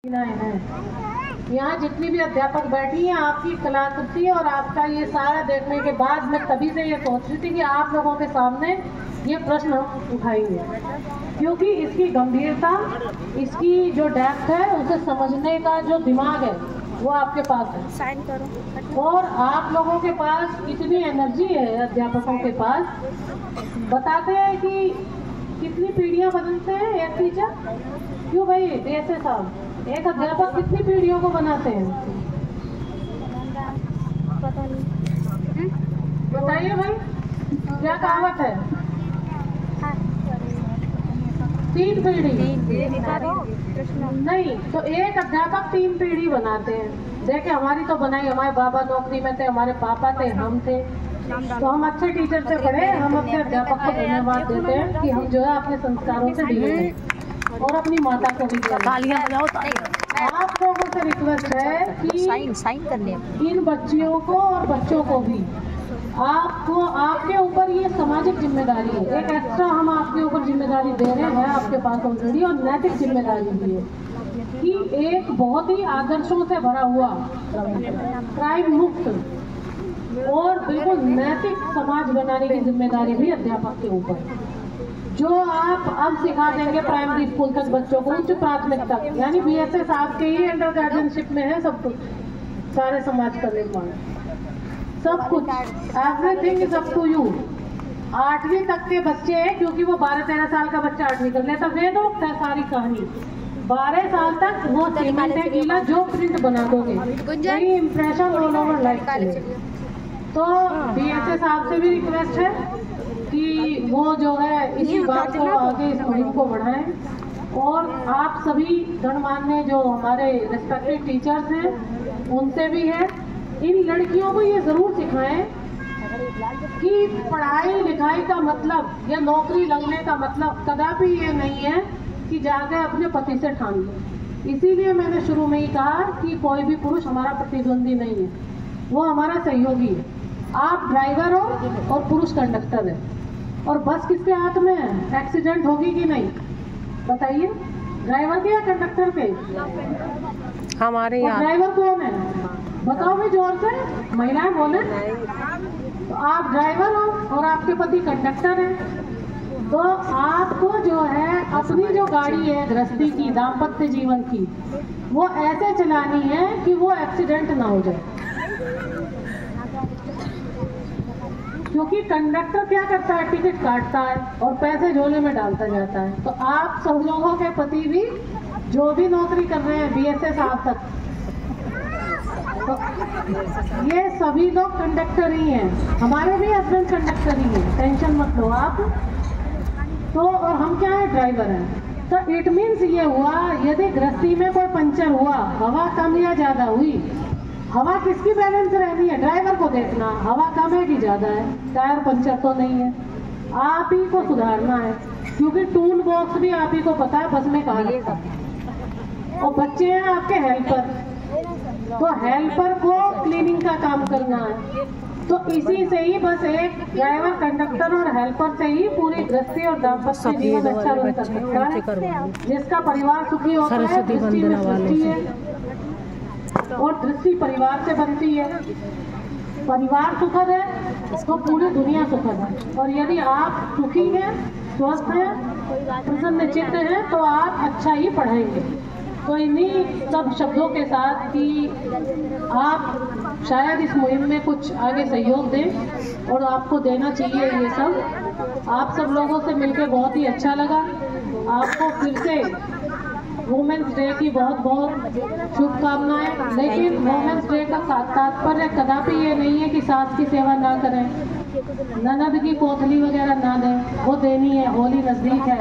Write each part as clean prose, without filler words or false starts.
है। यहाँ जितनी भी अध्यापक बैठी हैं, आपकी कलाकृति और आपका ये सारा देखने के बाद मैं तभी से ये सोच रही थी कि आप लोगों के सामने ये प्रश्न हम उठाएंगे, क्योंकि इसकी गंभीरता, इसकी जो डेप्थ है, उसे समझने का जो दिमाग है वो आपके पास है। साइन करो। और आप लोगों के पास इतनी एनर्जी है, अध्यापकों के पास। बताते हैं कि कितनी पीढ़ियां बदलते हैं एक टीचर? क्यों भाई ऐसे साहब, एक अध्यापक कितनी पीढ़ियों को बनाते हैं? पता नहीं, बताइए भाई, क्या कहावत है? 3 पीढ़ी नहीं तो एक अध्यापक 3 पीढ़ी बनाते हैं। देखे हमारी तो बनाई, हमारे बाबा नौकरी में थे, हमारे पापा थे, हम थे, तो हम अच्छे टीचर से पढ़े। हम अपने अध्यापक को धन्यवाद देते हैं कि हम जो है अपने संस्कारों से ढीले हैं और अपनी माता को भी। तालियां बजाओ। आप लोगों से रिक्वेस्ट है कि साइन करने इन बच्चियों को और बच्चों को भी आपको, आपके ऊपर ये सामाजिक जिम्मेदारी है। एक एक्स्ट्रा हम आपके ऊपर जिम्मेदारी दे रहे हैं आपके पास ऑलरेडी, और नैतिक जिम्मेदारी भी है कि एक बहुत ही आदर्शों से भरा हुआ, क्राइम मुक्त और बिल्कुल नैतिक समाज बनाने की जिम्मेदारी भी अध्यापक के ऊपर। जो आप अब सिखा देंगे प्राइमरी स्कूल तक बच्चों को, उच्च प्राथमिक तक, यानी BSS आपके ही अंडर गार्जियनशिप में है सब कुछ, सारे समाज का निर्माण, सब कुछ, everything is up to you. 8वीं तक के बच्चे हैं, क्योंकि वो 12-13 साल का बच्चा 8वीं कर लेता, वेदोक्त है सारी कहानी। 12 साल तक वो सीमेंट है गीला, जो प्रिंट बना दोगे वही इम्प्रेशन ऑल ओवर लाइफ। तो BSS साहब से भी रिक्वेस्ट है कि वो जो है इसी बात को आगे, इस मुहिम को बढ़ाएं। और आप सभी गणमान्य जो हमारे रेस्पेक्टेड टीचर्स हैं उनसे भी है, इन लड़कियों को ये जरूर सिखाएं कि पढ़ाई लिखाई का मतलब या नौकरी लगने का मतलब कदापि ये नहीं है कि जाकर अपने पति से ठान लो। इसीलिए मैंने शुरू में ही कहा कि कोई भी पुरुष हमारा प्रतिद्वंदी नहीं है, वो हमारा सहयोगी है। आप ड्राइवर हो और पुरुष कंडक्टर है, और बस किसके हाथ में है? एक्सीडेंट होगी कि नहीं बताइए, ड्राइवर के या कंडक्टर के? हमारे यहाँ ड्राइवर कौन है बताओ भी जोर से, महिलाएं बोले। तो आप ड्राइवर हो और आपके पति कंडक्टर हैं, तो आपको जो है अपनी जो गाड़ी है गृहस्थी की, दाम्पत्य जीवन की, वो ऐसे चलानी है कि वो एक्सीडेंट ना हो जाए। क्योंकि कंडक्टर क्या करता है? टिकट काटता है और पैसे झोले में डालता जाता है। तो आप सब लोगों के पति भी जो भी नौकरी कर रहे हैं BSS आप तक, तो ये सभी लोग कंडक्टर ही हैं। हमारे भी हस्बैंड कंडक्टर ही हैं, टेंशन मत लो आप। तो और हम क्या है? ड्राइवर हैं। तो इट मीन्स ये हुआ, यदि गृहस्थी में कोई पंचर हुआ, हवा कम या ज्यादा हुई, हवा किसकी बैलेंस रहनी है? ड्राइवर को देखना, हवा कम है कि ज्यादा है, टायर पंचर तो नहीं है, आप ही को सुधारना है। क्योंकि टूल बॉक्स भी आप ही को पता है बस में कहाँ रखा है। और बच्चे हैं आपके हेल्पर, तो हेल्पर को क्लीनिंग का काम करना है। तो इसी से ही बस एक ड्राइवर, कंडक्टर और हेल्पर से ही पूरी गृहस्थी और दाम्पत्य जीवन अच्छा रन कर सकता है। जिसका परिवार सुखी होता है, दृष्टि में सृष्टि है और दृष्टि परिवार से बनती है। परिवार सुखद है तो पूरी दुनिया सुखद है। और यदि आप सुखी हैं, स्वस्थ हैं, प्रसन्न चित्त हैं, तो आप अच्छा ही पढ़ाएंगे। तो इन्हीं सब शब्दों के साथ कि आप शायद इस मुहिम में कुछ आगे सहयोग दें, और आपको देना चाहिए ये सब। आप सब लोगों से मिलकर बहुत ही अच्छा लगा। आपको फिर से वुमेन्स डे की बहुत बहुत शुभकामनाएं। लेकिन वुमेन्स डे का तात्पर्य कदापि ये नहीं है कि सास की सेवा ना करें, ननद की कोथली वगैरह ना दें, वो देनी है। होली नजदीक है,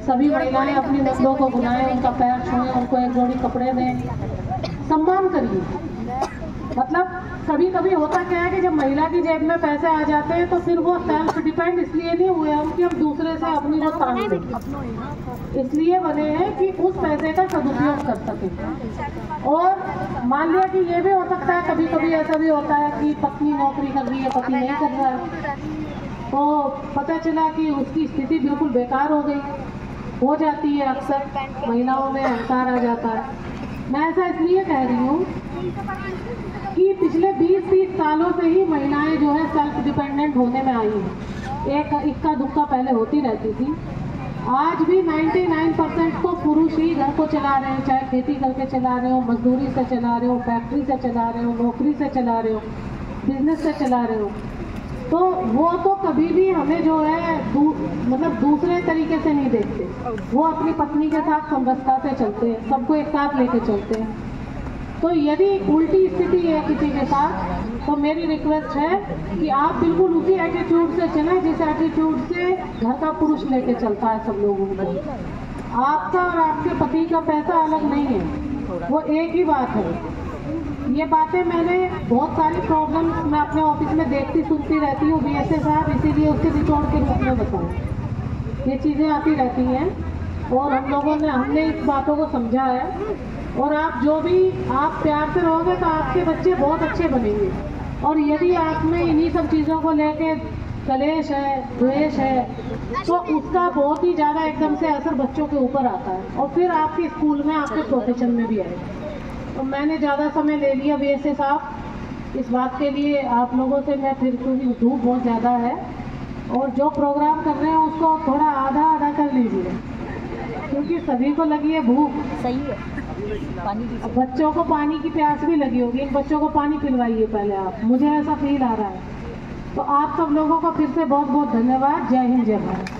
सभी महिलाएं अपनी ननदों को बुलाएं, उनका पैर छुएं, उनको एक जोड़ी कपड़े दें, सम्मान करिए। मतलब कभी कभी होता क्या है कि जब महिला की जेब में पैसे आ जाते हैं तो फिर वो सेल्फ डिपेंड इसलिए नहीं हुए हम कि हम दूसरे से अपनी को तान दें, इसलिए बने हैं कि उस पैसे का सदुपयोग कर सकें। और मान लिया कि ये भी हो सकता है, कभी कभी ऐसा भी होता है कि पत्नी नौकरी कर रही है, पति नहीं कर रहा है, तो पता चला कि उसकी स्थिति बिल्कुल बेकार हो गई, हो जाती है। अक्सर महिलाओं में अहंकार आ जाता है। मैं ऐसा इसलिए कह रही हूँ कि पिछले 20-30 सालों से ही महिलाएं जो है सेल्फ डिपेंडेंट होने में आई हैं। एक इक्का दुक्का पहले होती रहती थी, आज भी 99% तो पुरुष ही घर को चला रहे हैं, चाहे खेती करके चला रहे हो, मजदूरी से चला रहे हो, फैक्ट्री से चला रहे हो, नौकरी से चला रहे हो, बिजनेस से चला रहे हो। तो वो तो कभी भी हमें जो है मतलब दूसरे तरीके से नहीं देखते, वो अपनी पत्नी के साथ समरसता से चलते हैं, सबको एक साथ लेके चलते हैं। तो यदि उल्टी स्थिति है किसी के साथ, तो मेरी रिक्वेस्ट है कि आप बिल्कुल उसी एटीट्यूड से चलें जिस एटीट्यूड से घर का पुरुष लेके चलता है सब लोगों को। आपका और आपके पति का पैसा अलग नहीं है, वो एक ही बात है। ये बातें मैंने बहुत सारी प्रॉब्लम्स मैं अपने ऑफिस में देखती सुनती रहती हूँ, बीएसए साहब इसीलिए उसके निचोड़ के रूप में बताऊँ। ये चीज़ें आती रहती हैं और हमने इस बातों को समझा है। और आप जो भी आप प्यार से रहोगे तो आपके बच्चे बहुत अच्छे बनेंगे। और यदि आप में इन्हीं सब चीज़ों को लेके कलेश है, द्वेष है, तो उसका बहुत ही ज़्यादा एकदम से असर बच्चों के ऊपर आता है और फिर आपके स्कूल में, आपके प्रोफेशन में भी आएगा। तो मैंने ज़्यादा समय ले लिया बीएसए साहब, इस बात के लिए आप लोगों से मैं फिर क्योंकि धूप बहुत ज़्यादा है और जो प्रोग्राम कर रहे हैं उसको थोड़ा आधा कर लीजिए, क्योंकि सभी को लगी है भूख। सही है, पानी की बच्चों को पानी की प्यास भी लगी होगी, इन बच्चों को पानी पिलवाइए पहले आप, मुझे ऐसा फील आ रहा है। तो आप सब लोगों को फिर से बहुत बहुत धन्यवाद। जय हिंद, जय भारत।